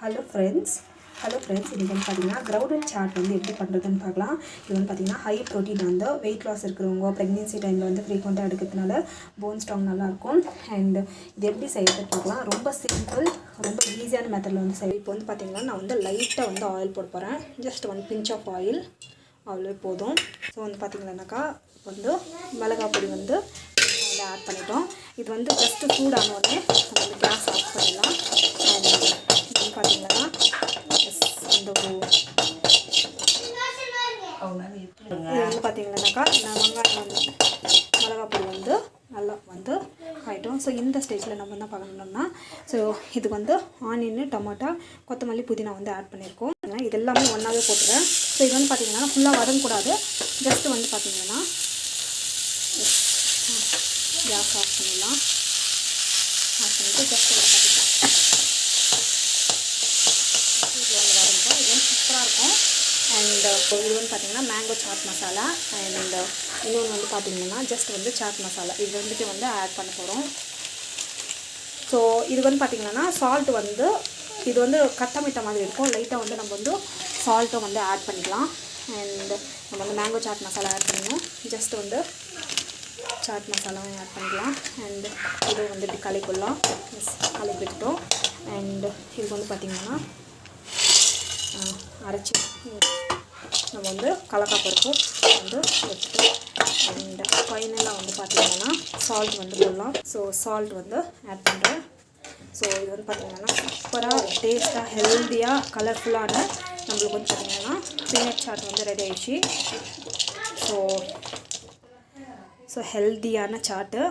Hello friends இன்றைக்கி வந்து பார்த்திங்கன்னா க்ரௌடட் சாட் வந்து எப்படி பண்ணுறதுன்னு பார்க்கலாம். இது வந்து பார்த்திங்கன்னா ஹை ப்ரோட்டீன் வந்து வெயிட் லாஸ் இருக்கிறவங்க ப்ரெக்னென்சி டைமில் வந்து ஃப்ரீக்வெண்ட்டாக எடுக்கிறதுனால போன் ஸ்ட்ராங் நல்லாயிருக்கும். அண்ட் இது எப்படி செய்யறது பார்க்கலாம். ரொம்ப சிம்பிள், ரொம்ப ஈஸியான மெத்தடில் வந்து செய்யும். இப்போ வந்து பார்த்திங்கன்னா நான் வந்து லைட்டாக வந்து ஆயில் போட போகிறேன். Just one pinch of oil அவ்வளோ போதும். ஸோ வந்து பார்த்திங்கன்னாக்கா வந்து மிளகாய் பொடி வந்து ஆட் பண்ணிட்டோம். இது வந்து ஜஸ்ட்டு சூடான உடனே நம்ம வந்து கேஸ் ஆஃப் பண்ணிடலாம். அண்ட் இது பார்த்திங்கன்னா இந்த இது வந்து பார்த்திங்கன்னாக்கா நான் வெங்காயம் வந்து மிளகாய் பொடி வந்து நல்லா வந்து ஆகிட்டோம். ஸோ இந்த ஸ்டேஜில் நம்ம என்ன பண்ணணும்னா, ஸோ இதுக்கு வந்து ஆனியன், டொமேட்டோ, கொத்தமல்லி, புதினா வந்து ஆட் பண்ணியிருக்கோம். இது எல்லாமே ஒன்றாவே போட்டுறேன். ஸோ இது வந்து பார்த்திங்கன்னா ஃபுல்லாக வதங்கக்கூடாது. ஜஸ்ட்டு வந்து பார்த்திங்கன்னா கேஸ் ஆஃப் பண்ணிடலாம். ஆஃப் பண்ணிவிட்டு ஜஸ்ட் வந்து பார்த்திங்கன்னா இதில் வந்து வதங்கிட்டோம். இது வந்து சூப்பராக இருக்கும். அண்ட் இது வந்து பார்த்திங்கன்னா மேங்கோ சாட் மசாலா. அண்ட் இன்னொன்று வந்து பார்த்திங்கன்னா ஜஸ்ட் வந்து சாட் மசாலா இது வந்துட்டு வந்து ஆட் பண்ண போகிறோம். ஸோ இது வந்து பார்த்திங்கன்னா சால்ட் வந்து இது வந்து கட்டமிட்ட மாதிரி இருக்கும். லைட்டாக வந்து நம்ம வந்து சால்ட்டும் வந்து ஆட் பண்ணிக்கலாம். அண்ட் நம்ம வந்து மேங்கோ சாட் மசாலா ஆட் பண்ணணும். ஜஸ்ட் வந்து சாட் மசாலாவும் ஆட் பண்ணிக்கலாம். அண்ட் இது வந்து இப்படி கலக்கிடலாம். கலக்கி விட்டுட்டோம். அண்ட் இது வந்து பார்த்திங்கன்னா அரைச்சி நம்ம வந்து கலக்காய் பருப்பும் வந்து எடுத்துட்டோம். அண்ட் ஃபைனலாக வந்து பார்த்திங்கன்னா சால்ட் வந்து போடலாம். ஸோ சால்ட் வந்து ஆட் பண்ணுறேன். ஸோ இது வந்து பார்த்திங்கன்னா சூப்பராக டேஸ்ட்டாக ஹெல்த்தியாக கலர்ஃபுல்லான நம்மளுக்கு வந்து பார்த்திங்கன்னா பீனட் சாட் வந்து ரெடி ஆகிடுச்சு. ஸோ ஹெல்த்தியான சாட்டு